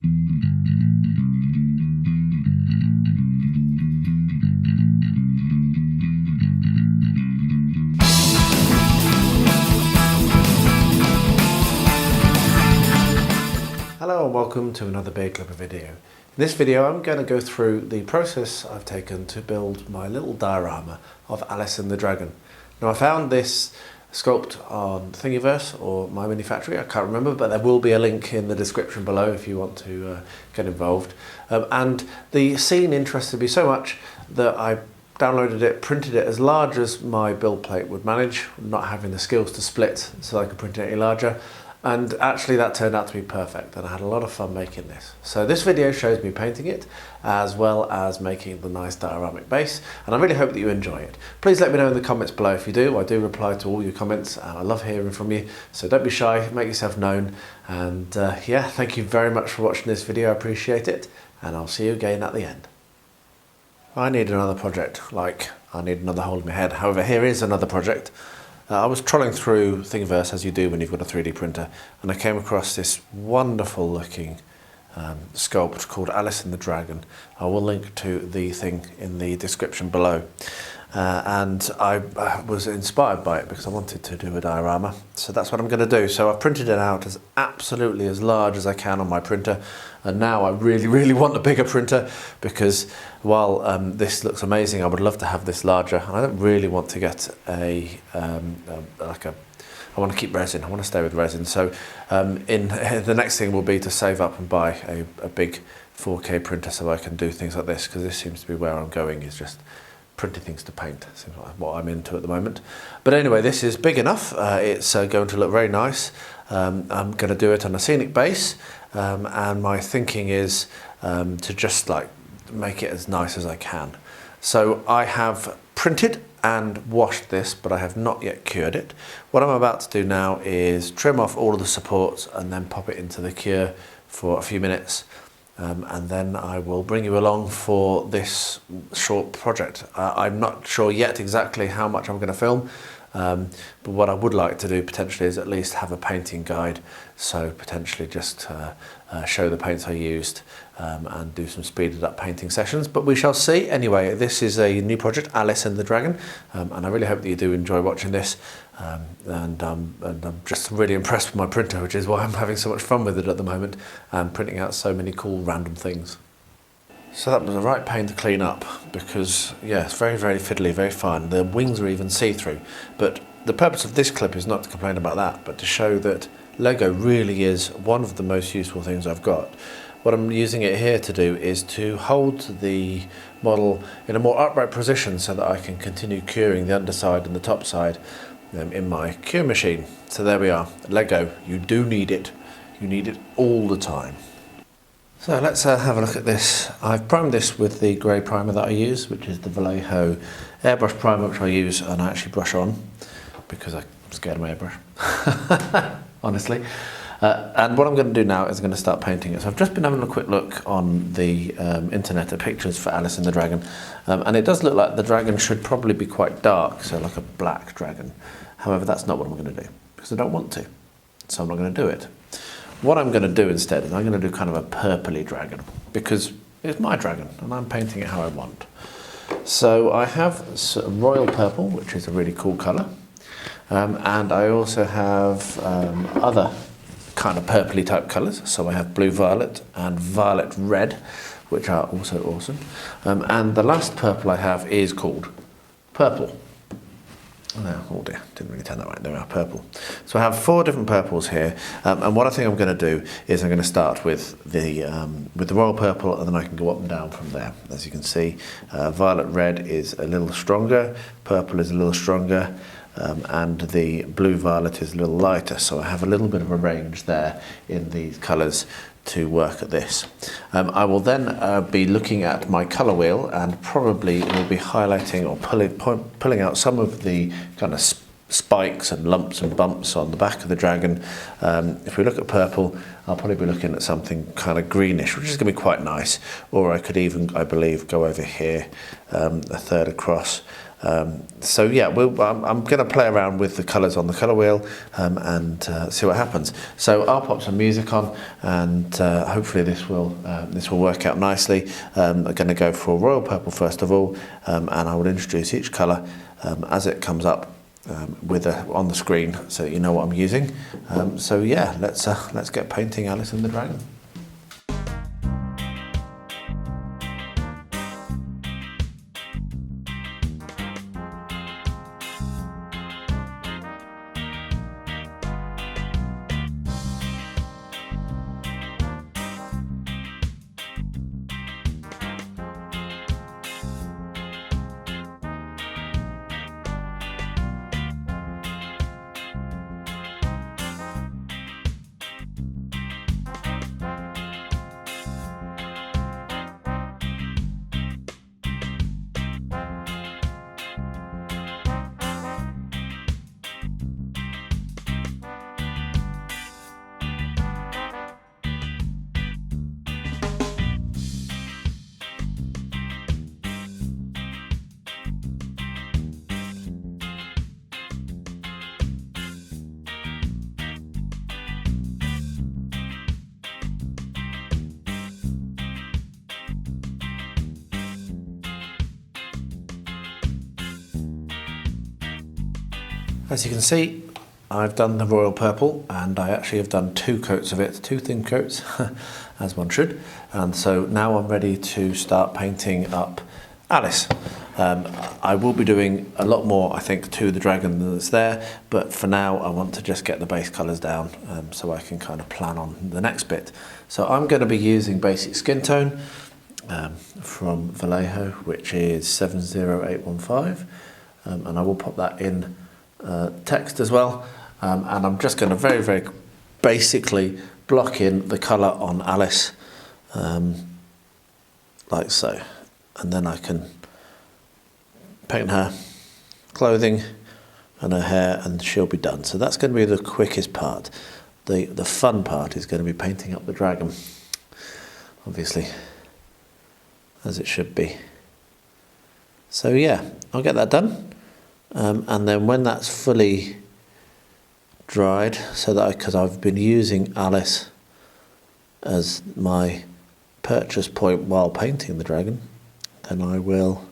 Hello and welcome to another Beard Clipper video. In this video I'm going to go through the process I've taken to build my little diorama of Alice and the Dragon. Now I found this sculpt on Thingiverse or My Mini Factory, I can't remember, but there will be a link in the description below if you want to get involved. And the scene interested me so much that I downloaded it, printed it as large as my build plate would manage, not having the skills to split so I could print it any larger. And actually that turned out to be perfect and I had a lot of fun making this. So this video shows me painting it as well as making the nice dioramic base, and I really hope that you enjoy it. Please let me know in the comments below if you do. I do reply to all your comments and I love hearing from you, so don't be shy, make yourself known, and yeah, thank you very much for watching this video, I appreciate it, and I'll see you again at the end. I need another project, like I need another hole in my head. However, here is another project. I was trolling through Thingiverse, as you do when you've got a 3D printer, and I came across this wonderful looking sculpt called Alice and the Dragon. I will link to the thing in the description below. And I was inspired by it because I wanted to do a diorama, so that's what I'm going to do. So I've printed it out as absolutely as large as I can on my printer, and now I really want a bigger printer because while this looks amazing, I would love to have this larger, and I don't really want to get I want to keep resin, I want to stay with resin. So the next thing will be to save up and buy a big 4K printer so I can do things like this, because this seems to be where I'm going, is just printing things to paint. Seems like what I'm into at the moment. But anyway, this is big enough. It's going to look very nice. I'm going to do it on a scenic base, and my thinking is to just like make it as nice as I can. So I have printed and washed this, but I have not yet cured it. What I'm about to do now is trim off all of the supports and then pop it into the cure for a few minutes. And then I will bring you along for this short project. I'm not sure yet exactly how much I'm going to film, but what I would like to do potentially is at least have a painting guide, so potentially just show the paints I used and do some speeded up painting sessions, but we shall see. Anyway, this is a new project, Alice and the Dragon, and I really hope that you do enjoy watching this. And I'm just really impressed with my printer, which is why I'm having so much fun with it at the moment, and printing out so many cool random things. So that was a right pain to clean up because, yeah, it's very fiddly, very fun. The wings are even see-through, but the purpose of this clip is not to complain about that, but to show that Lego really is one of the most useful things I've got. What I'm using it here to do is to hold the model in a more upright position so that I can continue curing the underside and the top side in my cure machine. So there we are. Lego, you do need it. You need it all the time. So let's have a look at this. I've primed this with the grey primer that I use, which is the Vallejo airbrush primer, which I use and I actually brush on because I'm scared of my airbrush, honestly. And what I'm going to do now is I'm going to start painting it. So I've just been having a quick look on the internet at pictures for Alice and the Dragon, and it does look like the dragon should probably be quite dark, so like a black dragon. However, that's not what I'm going to do because I don't want to, so I'm not going to do it. What I'm going to do instead is I'm going to do kind of a purpley dragon because it's my dragon and I'm painting it how I want. So I have royal purple, which is a really cool colour, and I also have other kind of purpley type colours. So I have blue violet and violet red, which are also awesome. And the last purple I have is called purple. Oh dear, didn't really turn that right. There we are, purple. So I have 4 different purples here, and what I think I'm going to do is I'm going to start with the royal purple, and then I can go up and down from there. As you can see, violet red is a little stronger, purple is a little stronger, and the blue violet is a little lighter. So I have a little bit of a range there in these colours to work at this. I will then be looking at my colour wheel and probably will be highlighting or pulling out some of the kind of spikes and lumps and bumps on the back of the dragon. If we look at purple, I'll probably be looking at something kind of greenish, which is going to be quite nice. Or I could even, I believe, go over here a third across So yeah, I'm going to play around with the colours on the colour wheel and see what happens. So I'll pop some music on, and hopefully this will work out nicely. I'm going to go for royal purple first of all, and I will introduce each colour as it comes up on the screen, so that you know what I'm using. So yeah, let's get painting Alice and the Dragon. As you can see, I've done the royal purple, and I actually have done 2 coats of it, 2 thin coats, as one should. And so now I'm ready to start painting up Alice. I will be doing a lot more, I think, to the dragon than that's there, but for now I want to just get the base colours down so I can kind of plan on the next bit. So I'm going to be using basic skin tone from Vallejo, which is 70815, and I will pop that in text as well, and I'm just going to very, very basically block in the colour on Alice, like so, and then I can paint her clothing and her hair, and she'll be done. So that's going to be the quickest part. The fun part is going to be painting up the dragon, obviously, as it should be. So yeah, I'll get that done. And then when that's fully dried, so that because I've been using Alice as my purchase point while painting the dragon, then I will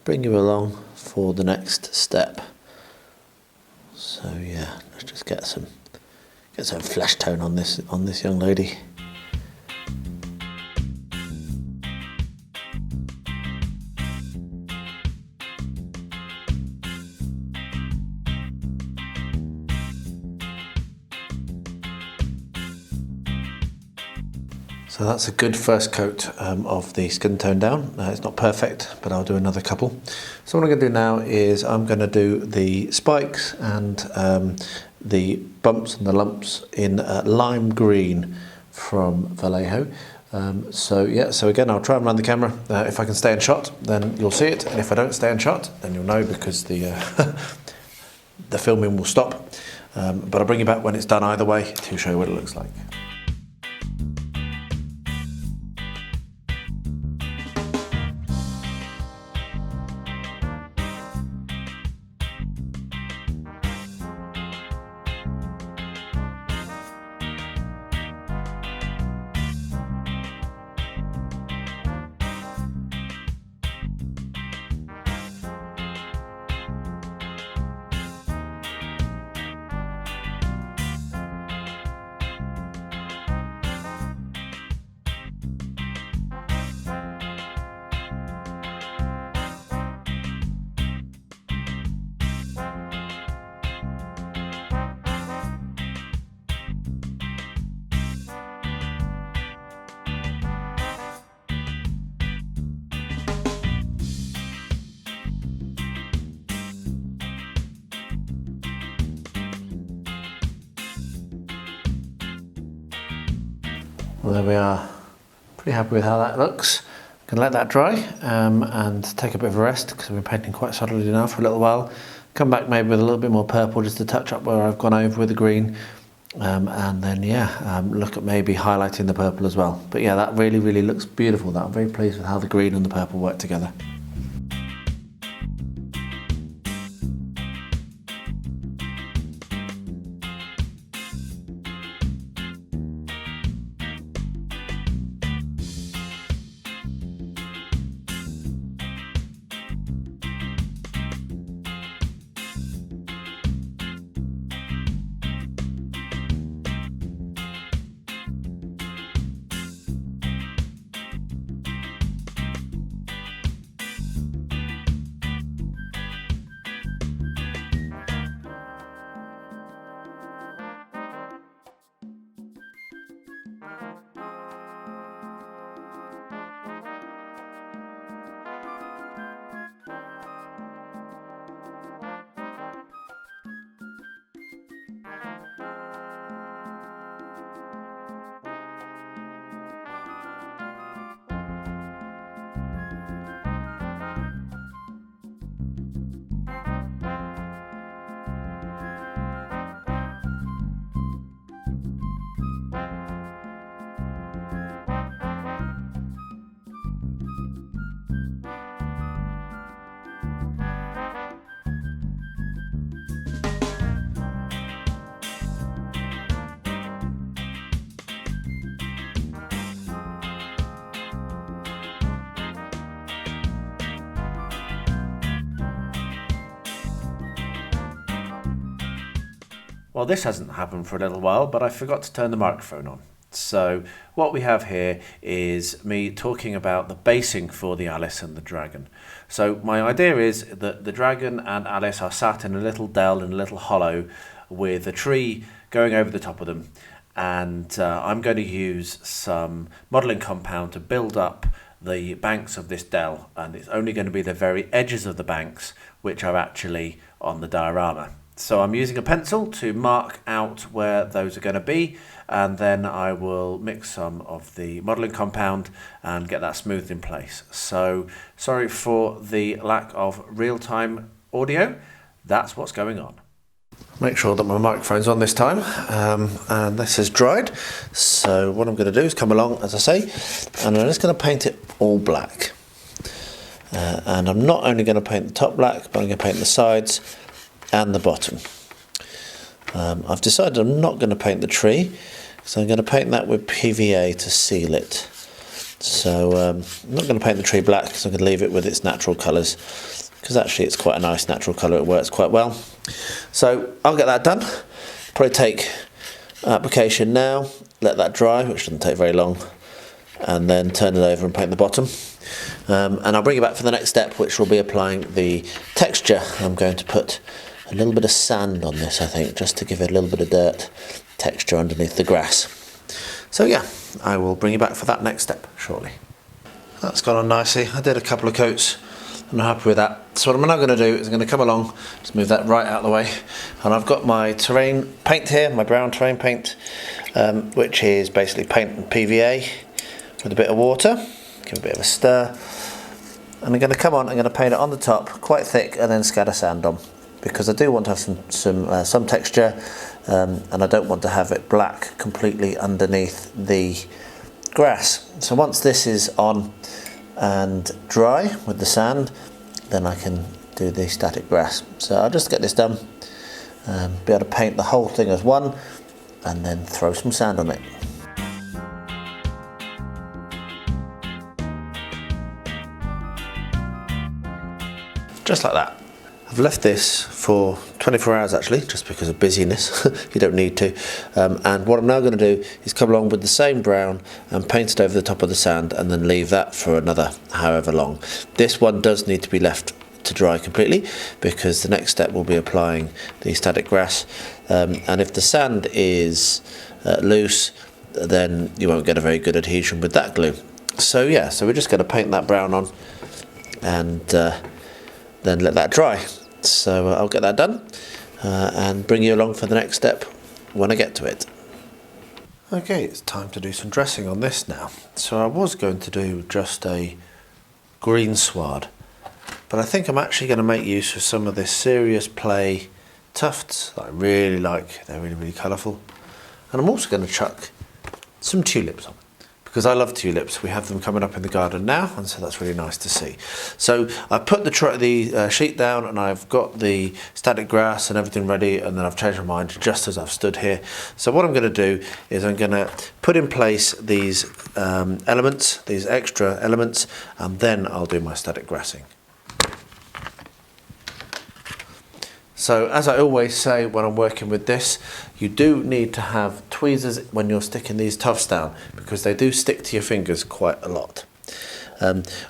bring you along for the next step. So yeah, let's just get some flesh tone on this young lady. So that's a good first coat of the skin tone down. It's not perfect, but I'll do another couple. So what I'm going to do now is I'm going to do the spikes and the bumps and the lumps in lime green from Vallejo. So yeah, so again, I'll try and run the camera. If I can stay in shot, then you'll see it, and if I don't stay in shot, then you'll know, because the the filming will stop. But I'll bring you back when it's done either way to show you what it looks like. Well, there we are. Pretty happy with how that looks. I'm going to let that dry and take a bit of a rest, because I've been painting quite solidly now for a little while. Come back maybe with a little bit more purple just to touch up where I've gone over with the green. And then look at maybe highlighting the purple as well. But yeah, that really, really looks beautiful. I'm very pleased with how the green and the purple work together. Well, this hasn't happened for a little while, but I forgot to turn the microphone on. So what we have here is me talking about the basing for the Alice and the dragon. So my idea is that the dragon and Alice are sat in a little dell in a little hollow with a tree going over the top of them, and I'm going to use some modelling compound to build up the banks of this dell, and it's only going to be the very edges of the banks which are actually on the diorama. So I'm using a pencil to mark out where those are going to be, and then I will mix some of the modelling compound and get that smoothed in place. So sorry for the lack of real-time audio. That's what's going on. Make sure that my microphone's on this time, and this is dried. So what I'm going to do is come along, as I say, and I'm just going to paint it all black. And I'm not only going to paint the top black, but I'm going to paint the sides and the bottom. I've decided I'm not going to paint the tree, so I'm going to paint that with PVA to seal it. So I'm not going to paint the tree black, because I'm going to leave it with its natural colours, because actually it's quite a nice natural colour, it works quite well. So I'll get that done. Probably take application now, let that dry, which doesn't take very long, and then turn it over and paint the bottom. And I'll bring you back for the next step, which will be applying the texture. I'm going to put a little bit of sand on this, I think, just to give it a little bit of dirt texture underneath the grass. So yeah, I will bring you back for that next step shortly. That's gone on nicely. I did a couple of coats and I'm happy with that. So what I'm now going to do is I'm going to come along, just move that right out of the way, and I've got my terrain paint here, my brown terrain paint, which is basically paint and PVA with a bit of water. Give it a bit of a stir, and I'm going to come on, I'm going to paint it on the top quite thick and then scatter sand on, because I do want to have some texture, and I don't want to have it black completely underneath the grass. So once this is on and dry with the sand, then I can do the static grass. So I'll just get this done, be able to paint the whole thing as one, and then throw some sand on it. Just like that. I've left this for 24 hours actually, just because of busyness. You don't need to. And what I'm now going to do is come along with the same brown and paint it over the top of the sand, and then leave that for another however long. This one does need to be left to dry completely, because the next step will be applying the static grass. And if the sand is loose, then you won't get a very good adhesion with that glue. So yeah, so we're just going to paint that brown on, and then let that dry. So I'll get that done and bring you along for the next step when I get to it. Okay, it's time to do some dressing on this now. So I was going to do just a green sward, but I think I'm actually going to make use of some of this Serious Play tufts that I really like. They're really, really colourful. And I'm also going to chuck some tulips on, because I love tulips. We have them coming up in the garden now, and so that's really nice to see. So I put the sheet down, and I've got the static grass and everything ready, and then I've changed my mind just as I've stood here. So what I'm going to do is I'm going to put in place these elements, these extra elements, and then I'll do my static grassing. So as I always say when I'm working with this, you do need to have tweezers when you're sticking these tufts down, because they do stick to your fingers quite a lot.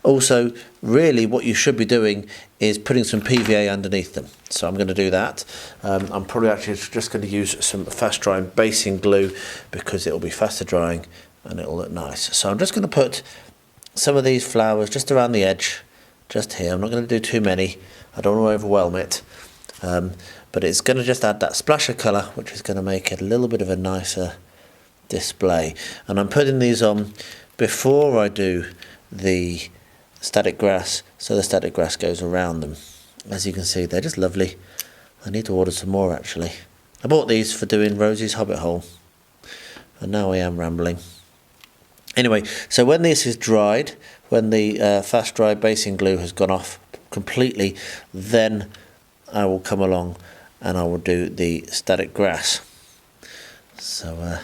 Also, really what you should be doing is putting some PVA underneath them. So I'm going to do that. I'm probably actually just going to use some fast drying basing glue, because it will be faster drying and it will look nice. So I'm just going to put some of these flowers just around the edge, just here. I'm not going to do too many. I don't want to overwhelm it. But it's going to just add that splash of colour, which is going to make it a little bit of a nicer display. And I'm putting these on before I do the static grass, so the static grass goes around them. As you can see, they're just lovely. I need to order some more actually. I bought these for doing Rosie's Hobbit hole, and now I am rambling. Anyway, so when this is dried, when the fast dry basing glue has gone off completely, then I will come along and I will do the static grass. So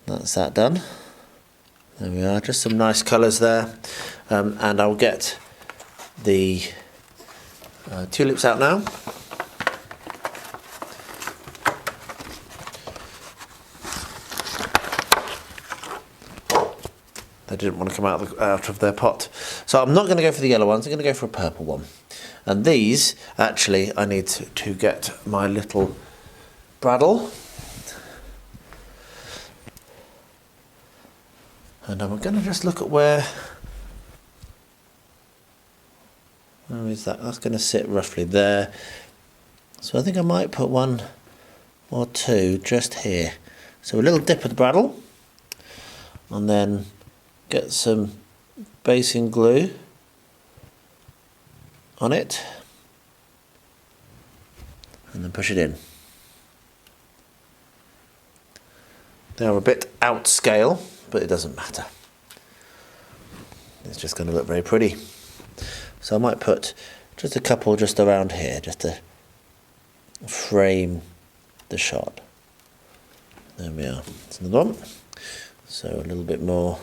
that's that done. There we are, just some nice colours there. And I'll get the tulips out now. They didn't want to come out of their pot. So I'm not going to go for the yellow ones, I'm going to go for a purple one. And these, actually, I need to get my little bradawl. And I'm going to just look at where is that? That's going to sit roughly there. So I think I might put one or two just here. So a little dip of the bradawl, and then get some basing glue on it, and then push it in. They are a bit out scale, but it doesn't matter. It's just going to look very pretty. So I might put just a couple just around here, just to frame the shot. There we are. That's another one. So a little bit more.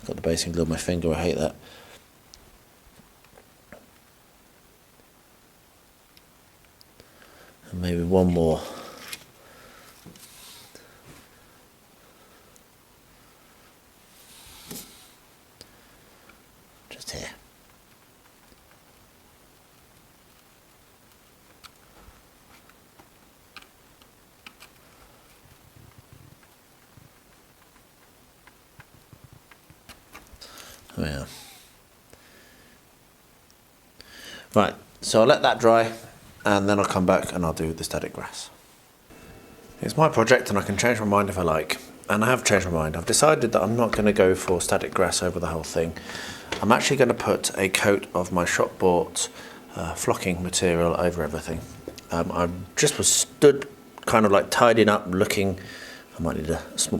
Got the basing glue on my finger, I hate that. And maybe one more. Just here. Oh yeah. Right, so I'll let that dry and then I'll come back and I'll do the static grass. It's my project and I can change my mind if I like. And I have changed my mind. I've decided that I'm not going to go for static grass over the whole thing. I'm actually going to put a coat of my shop bought flocking material over everything. I just was stood kind of like tidying up, looking. I might need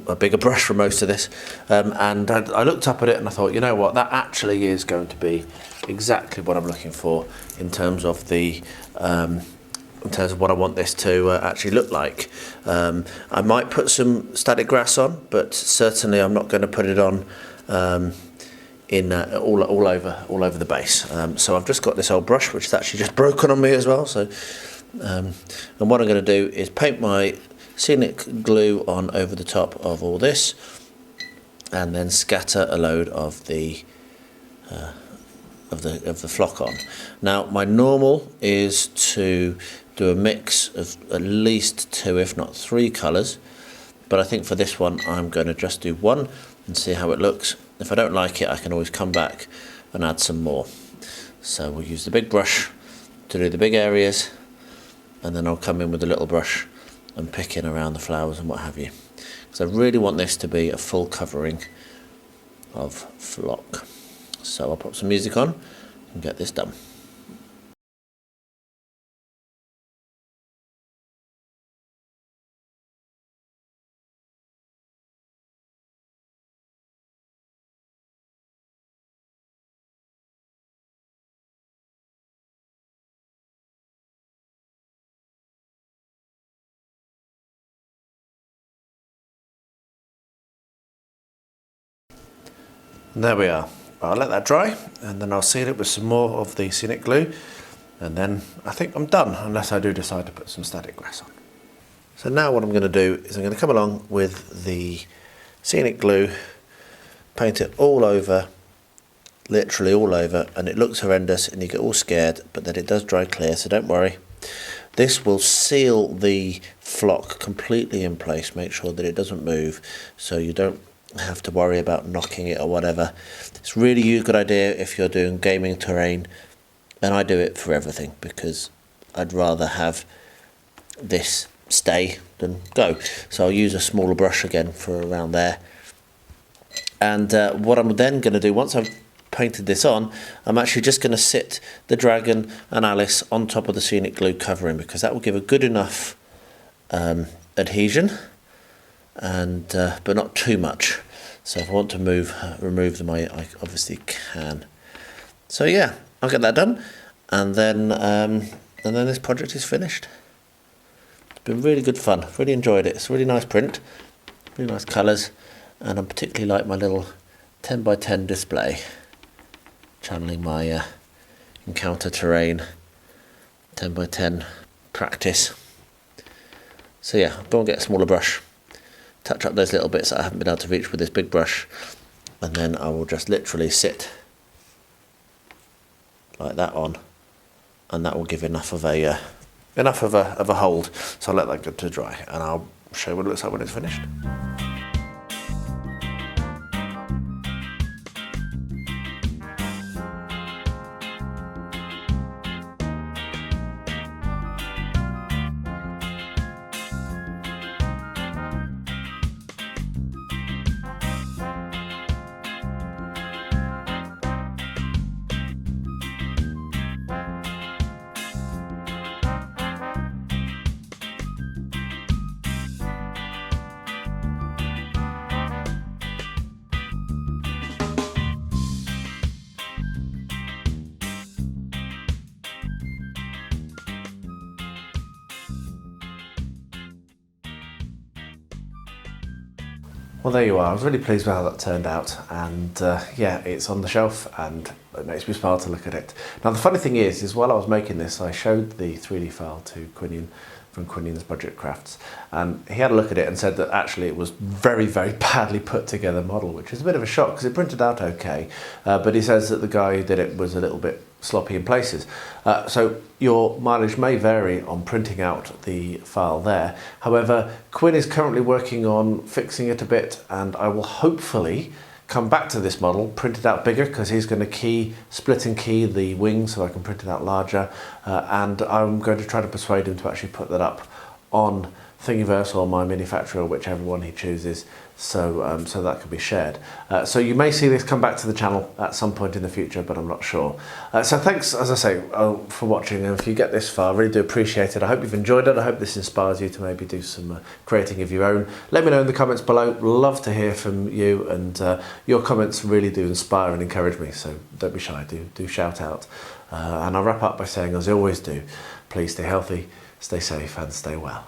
a bigger brush for most of this. And I looked up at it and I thought, you know what, that actually is going to be exactly what I'm looking for in terms of the what I want this to actually look like. I might put some static grass on, but certainly I'm not going to put it on all over the base. So I've just got this old brush which is actually just broken on me as well. So and what I'm going to do is paint my scenic glue on over the top of all this, and then scatter a load of the flock on. Now my normal is to do a mix of at least 2 if not 3 colours, but I think for this one I'm going to just do 1 and see how it looks. If I don't like it I can always come back and add some more. So we'll use the big brush to do the big areas, and then I'll come in with the little brush and pick in around the flowers and what have you. Because I really want this to be a full covering of flock. So I'll put some music on and get this done. And there we are. I'll let that dry and then I'll seal it with some more of the scenic glue, and then I think I'm done unless I do decide to put some static grass on. So now what I'm going to do is I'm going to come along with the scenic glue, paint it all over, literally all over, and it looks horrendous and you get all scared, but then it does dry clear, so don't worry. This will seal the flock completely in place, make sure that it doesn't move, so you don't have to worry about knocking it or whatever. It's really a good idea if you're doing gaming terrain, and I do it for everything because I'd rather have this stay than go. So I'll use a smaller brush again for around there. And what I'm then going to do, once I've painted this on, I'm actually just going to sit the dragon and Alice on top of the scenic glue covering, because that will give a good enough adhesion, and but not too much. So if I want to remove them, I obviously can. So yeah, I'll get that done, and then this project is finished. It's been really good fun. Really enjoyed it. It's a really nice print, really nice colours, and I particularly like my little 10x10 display, channeling my encounter terrain 10x10 practice. So yeah, I'll go and get a smaller brush touch up those little bits that I haven't been able to reach with this big brush, and then I will just literally sit like that on, and that will give enough of a hold. So I'll let that go to dry, and I'll show you what it looks like when it's finished. Well, there you are. I was really pleased with how that turned out, and yeah, it's on the shelf and it makes me smile to look at it. Now the funny thing is while I was making this, I showed the 3D file to Quinian from Quinian's Budget Crafts, and he had a look at it and said that actually it was very, very badly put together model, which is a bit of a shock because it printed out okay, but he says that the guy who did it was a little bit sloppy in places. So your mileage may vary on printing out the file there. However, Quinn is currently working on fixing it a bit, and I will hopefully come back to this model, print it out bigger, because he's going to split and key the wing so I can print it out larger, and I'm going to try to persuade him to actually put that up on Thingiverse or my manufacturer, whichever one he chooses, so so that can be shared. So you may see this come back to the channel at some point in the future, but I'm not sure. So thanks, as I say, for watching, and if you get this far, I really do appreciate it. I hope you've enjoyed it. I hope this inspires you to maybe do some creating of your own. Let me know in the comments below. Love to hear from you, and your comments really do inspire and encourage me, so don't be shy, do shout out. And I'll wrap up by saying, as I always do, please stay healthy, stay safe, and stay well.